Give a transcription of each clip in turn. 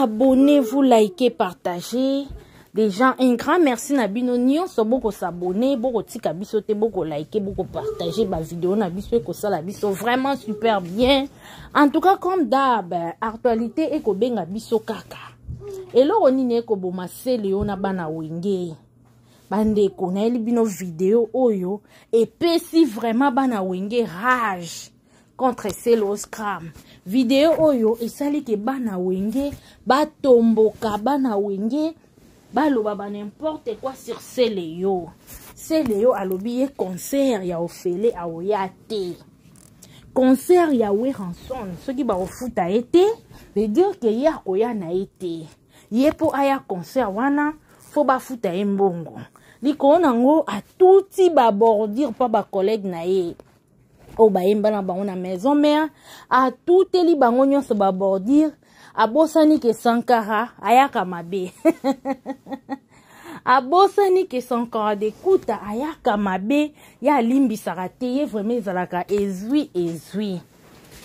abonnez-vous, likez, partagez. Déjà, un grand merci na bino nyonso boko s'abonner, boko tika biso te, boko liker, boko partager ma vidéo na biso ko sala biso vraiment super bien. En tout cas, comme d'hab, actualité eko benga biso kaka. Et là on y ko boma sele na bana wenge. Bande ko na eli bino vidéo oyo et si vraiment bana wenge rage contre Celo Scram. Vidéo oyo esali ke bana wenge batomboka bana wenge baloba ba n'importe quoi sur Celo. Celo alobi concert ya ofele a oyate. Concert ya Weranson, ce qui ba ofuta été, veut dire que ya koya na été. Yepo aya concert wana fo ba futa embongo. Liko nango a touti ba bordir pa ba collègue na ye. O ba yemba na bango na maison mère, a touti li bango nyonso ba bordir. Abosani ke Sankara ayaka mabe. Abosani ke Sankara de kuta ayaka mabe ya limbi sarate ye vraiment ezalaka ezwi.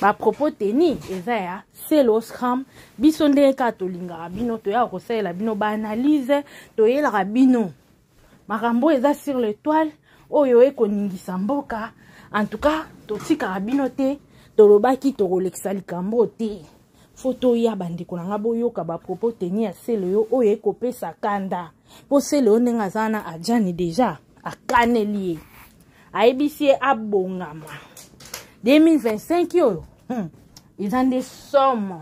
Ba propos teni eza ya Celo Scram biso nde ka tolinga bino to ya ko sala bino ba analyse to yela bino. Makambo eza sur l'étoile oyo ekoningisa mboka. En tout cas, to tika bino te to lobaki to rolekisa likambo te. Photo ya bandiko na ngabo yoka ba propos teni ya Celo oyo ekopesa kanda. Po Celo nenga zana ajani deja akaneli. Aibisi abongama. 2025 yo. Ezande somo.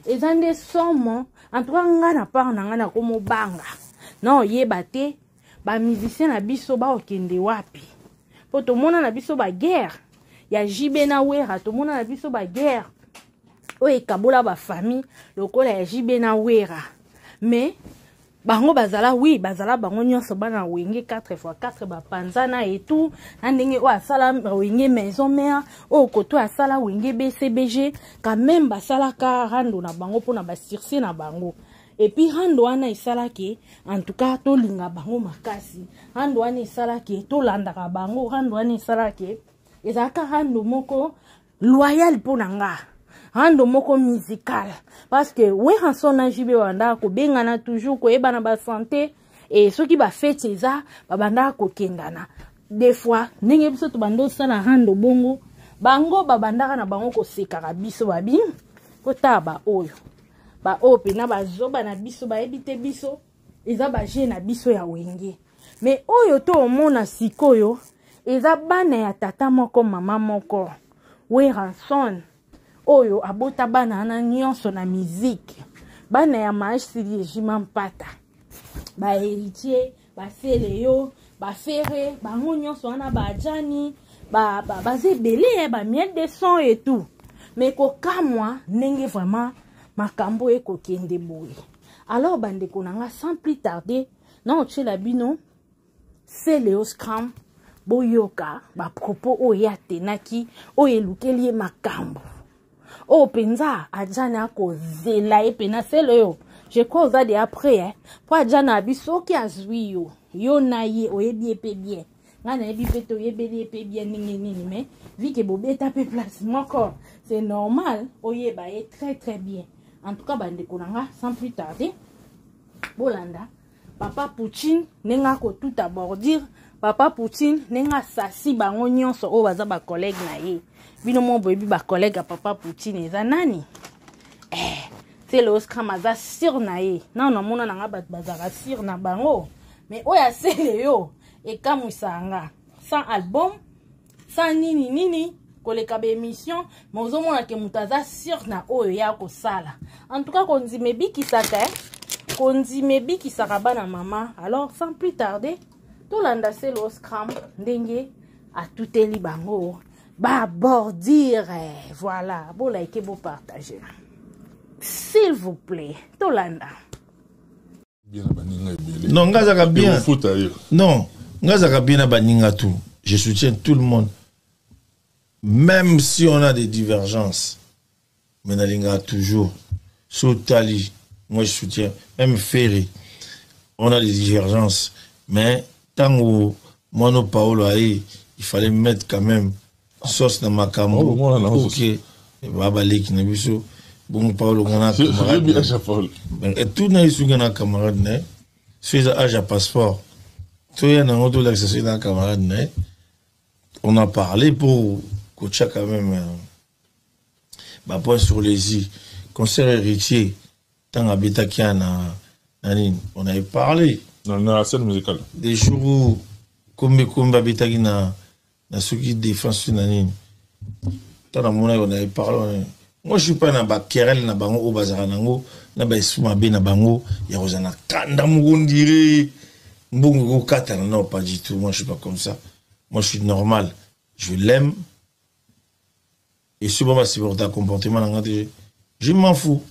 Ezande somo. En tout cas ngana par na ngana komo banga. Non yeba te ba musicien na biso ba okende wapi. Po to mona na biso ba guerre. Ya jibe na wera to mona na biso ba guerre. Oye kabola ba famille lokola ya jibe na wera. Mais bango bazala oui bazala bango nyonso bana wenge 4x4 ba panzana et tout ndenge o asala wenge maison mère o koto asala wenge BCBG quand même basala ka rando na bango pona ba circe na bango. Et puis rando wana isala ke en tout cas to linga bango makasi. Rando wana isala ke to landaka bango, rando wana isala ke ezaka rando moko loyal pona nga. Rando moko musical parce que Weranson na jibe wanda ko bengana toujours ko ebana ba santé et ceux qui ba fait ça ba banda ko kendana des fois ndenge biso to bando sala rando bongo bango ba banda na bango ko sekaka biso babi ko taba oyo ba ope na ba zoba na biso ba ebite biso eza ba je na biso ya wenge mais oyo to omona sikoyo eza bana ya tata moko mama moko Weranson oyo abota bana na nyonso na musique bana ya maasiri ejima mpata ba héritier ba Celo ba Ferré bango nyonso wana ba jani ba zebele ba miel de son et tout mais ko kamwa ndenge vraiment makambo eko kende boye alors bande konanga sans plus tarder non tchela bino Celo Scram boyoka ba propos oya tenaki oyelukeli makambo. Oh, penza, adjana ko zela e pena Celo. Je crois de après, hein. Pour adjana abiso ki azwi yo. Yo na ye, oye bien pe bien. Ngana ebi pe to ye pe bien nini, mais, vu que bobé tape place, encore, c'est normal, oye ba ye très bien. En tout cas, bande konanga, sans plus tarder. Bolanda, papa Poutine, nenga ko tout abordir. Papa Poutine, nenga sasi bango nyonso o baza ba collègue na ye. Bino mon boy ba collègue à papa Poutine eza nani? Celo Scram aza sur na ye. Non mona nga bazara sur na bango. Mais oya Celo e kamusanga. Sans album, sans nini koleka ba émission, mozo mona ke mutaza sur na oyo ya ko sala. En tout cas konzi mebi kisaka, konzi mebi kisaka bana mama. Alors sans plus tarder, to landa Celo Scram ndenge a tuteli bango. Bah bordir, voilà, bon like, bon partager. S'il vous plaît, Tolanda. Non, Ngazaka bien. Non, Ngazaka bien à Baninga tout. Je soutiens tout le monde. Même si on a des divergences, mais Nalinga toujours. Sotali, moi je soutiens. Même Ferry, on a des divergences. Mais tant que Mono Paolo a eu, il fallait mettre quand même sauce dans ma camo. Ok, Babalek Nabiso. bon Paul on a camarade et tout n'a eu un camarade né suis à passeport tout y a un autre l'accès d'un camarade né on a parlé pour coacher quand même bah point sur les îles concert héritier tant habitat qui a on avait parlé dans la scène musicale des jours où comme habitat qui na ceux qui défendent sur nanine tant à mon on avait parlé. Moi je suis pas na ba querelle na bango au bazar nango na ba suma be na bango ya rozana kanda mugondire mbongo kata non pas du tout moi je suis pas comme ça moi je suis normal je l'aime et si bon va supporter un comportement je m'en fous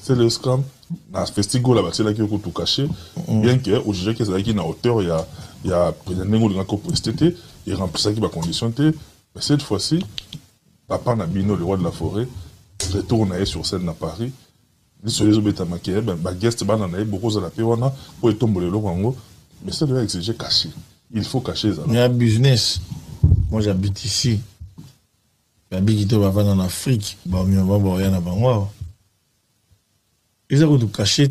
c'est le scrum na festival là c'est là qui est tout caché bien que au juge que c'est là qui na hauteur il y a président ngo ngako presté et remplir ça qui va condition mais cette fois-ci Papa Nabino, le roi de la forêt, retourne sur scène à Paris. Sur les obéta maquillés, guest banana, beaucoup de la péwana, pour tomber le logo. Mais ça doit exiger cacher. Il faut cacher ça. Il y a un business. Moi j'habite ici. J'habite en Afrique. Ils ont tout caché.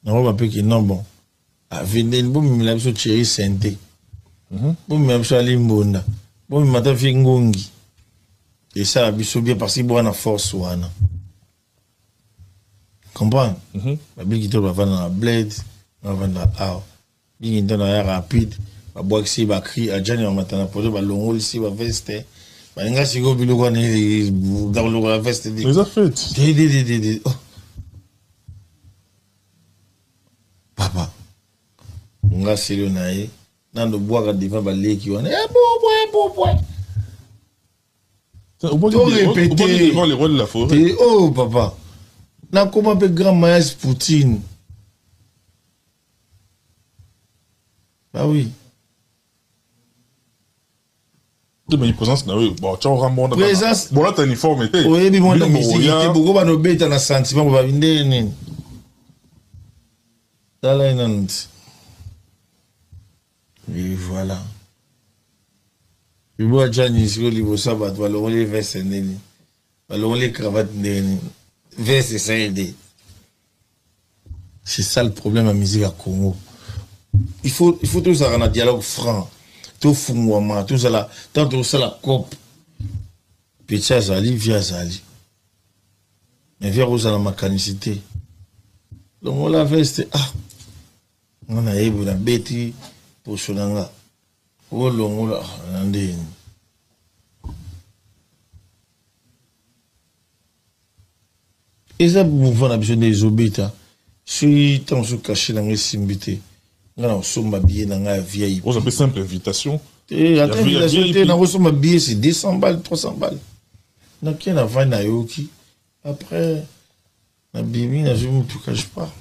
Non, on peut non bon. Venez, bon, mais la chose chérie santé. Bon, même ça limbonda. Bon, mais maintenant fingongi. Et ça, il bien parce qu'il y a une force. Comprends? Il y a la blade, il y a la il y a la rapide, il y a ici, il y a cri, il y a un matin, il y a l'ongle ici, il y a veste. Il y a la veste. Mais ça fait. Papa, il y a le naïe, dans le bois, il y a des qui ont on peut répéter devant les rois de la forêt. Oh papa, n'a comment peut grand maïs Poutine? Bah oui. Mais il présence na oui, bon tu as un présence. Bon là t'as uniforme était. Oui, mais moi la musique était beaucoup ba no beta na sentiment ba vinde nini. Dala inanti. Et voilà. Il voit Gianni sur le niveau sabat, alors on les vestes nini, alors on les cravates nini, vestes ça aide. C'est ça le problème à musique à Congo. Il faut tout ça en un dialogue franc, tout fumouama, tout ça là, tant tout ça la cop. Petit Zali via Zali, mais via Rosa la mécanicité. Donc on la veste on a eu la bête pour Sonanga. Oh là, et ça, vous voyez, besoin des obéta. Si tu es caché dans les simbité, on sommes habillés dans la vieille. Vous avez simple invitation. Et la invitation, c'est 200 balles, 300 balles. Donc, il y a un nayoki. Après, la bibi, je ne me cache pas.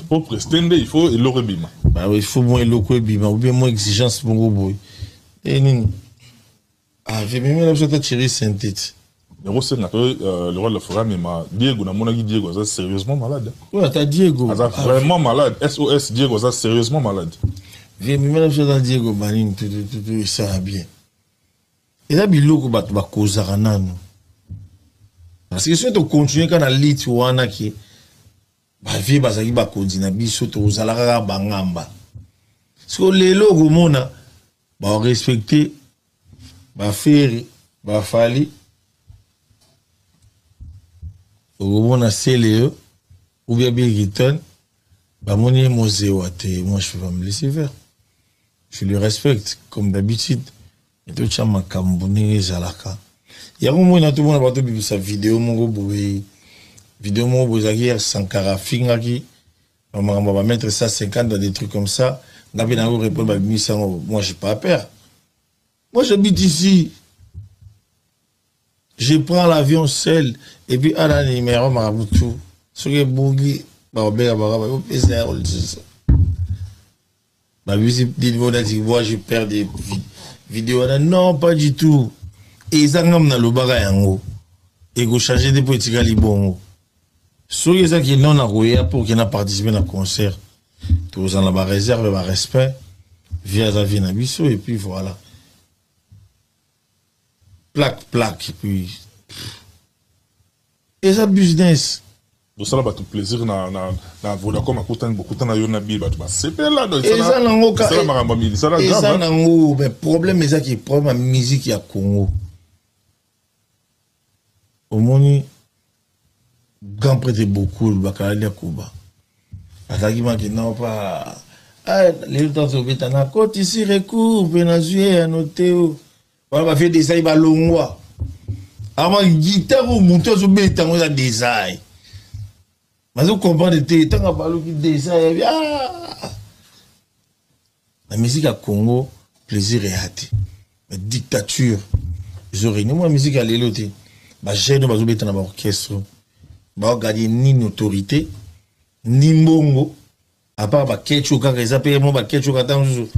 Pour prester, il faut l'eau bima. Bah oui, il faut moins l'eau bima, ou bien moins exigence pour mon boy. Et nous, j'ai même l'option de tirer synthétique. Le roi de la forêt, mais Diego, Diego, c'est sérieusement malade. Oui, t'as Diego. Vraiment malade. SOS, Diego, c'est sérieusement malade. J'ai même l'option de Diego, tout ça va bien. Et là, il y a des causes à nous. Parce que si tu continues quand on a lit, tu vois, qui ba vie bazaki ba kodina biso to zalaka bangamba so lelo gomona ba respecter ba faire ba fali gomona c'est ou bien Biriton ba moni mosé wate moi je vais me laisser faire je le respecte comme d'habitude et tout ça makambo ni zalaka ya gomona tout monde ba to bibisa vidéo mon boy vidéo moi vous avez Sankara Fingaki on va mettre ça 50 dans des trucs comme ça répondre moi j'ai pas peur moi j'habite ici je prends l'avion seul et puis à la numéro maraboutou sur les bougies moi je perds des vidéos non pas du tout et ça ngam na lobaka yango et go changer des politiques libongo. Ceux qui n'ont pas pour qu'ils n'aient participé à un concert, tous en la réserve, le respect, via la vie et puis voilà. plaque, et puis... Et ça, business. Donc ça, tout plaisir, na Vodacom, beaucoup de na yonabi, c'est là, donc et ça, ça, mais problème, c'est ça qui est problème, la musique, il y a Congo. Au moins, grand prêté beaucoup, le Bakalia Kuba. Attaquement qui n'a pas... Ah, les temps sont bêta, na côte ici, recours, Venezuela, annoté, on va faire des sailles balongwa. Avant, guitare ou monteur sur bêta, on a des sailles. Mais vous comprenez, tant qu'on parle de des la musique à Congo, plaisir et hâte. Mais dictature, ils ont réuni. Moi, la musique à l'éloté. J'ai une base dans l'orchestre. Je ne garder ni autorité, ni mbongo. À part que ketchup, quand ils appellent moi, ketchup, attends, de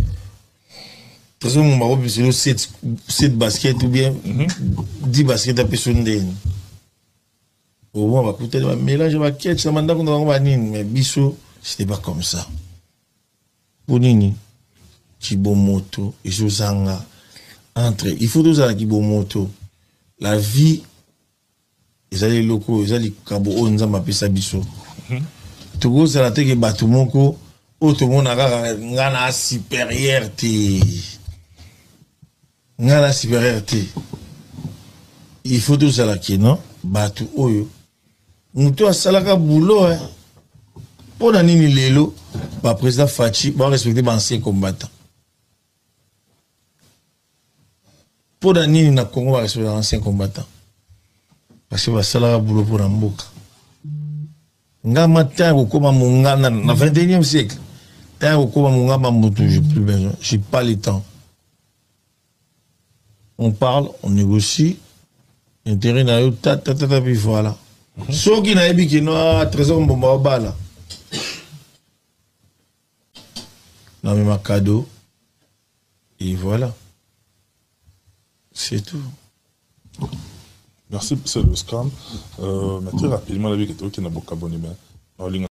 toute façon, mon c'est 7 baskets ou bien 10 baskets à personne. Au moins, on va coûter le mélange avec ketchup, ça m'a dit qu'on va mais biso, c'était pas comme ça. Pour Nini, Kibomoto, et Josanga, entre, il faut tous aller à Kibomoto. La vie, ils allaient locaux, ils allaient Kabo, on a appelé ça biso. Tout le monde, c'est la tête qui bat tout le monde, tout le monde a supériorité. La supériorité. Il faut tous aller à non? Batu oyo. Nous salaka boulot, hein. Pour la nini lelo, le président Fachi va respecter les anciens combattants. Pour la nini na Congo va respecter les anciens combattants. Parce que va salaka boulot pour Namboka. Nga matin au koma mungana na 21e siècle. Tant au koma mungana mutu, j'ai plus besoin, j'ai pas le temps. On parle, on négocie. Intérêt na yo puis voilà. Ceux qui n'ont pas de trésor mbomba bala. Non mais ma cadeau. Et voilà. C'est tout. Merci, c'est le scam. Mais très rapidement, la vie qui est n'a pas abonné.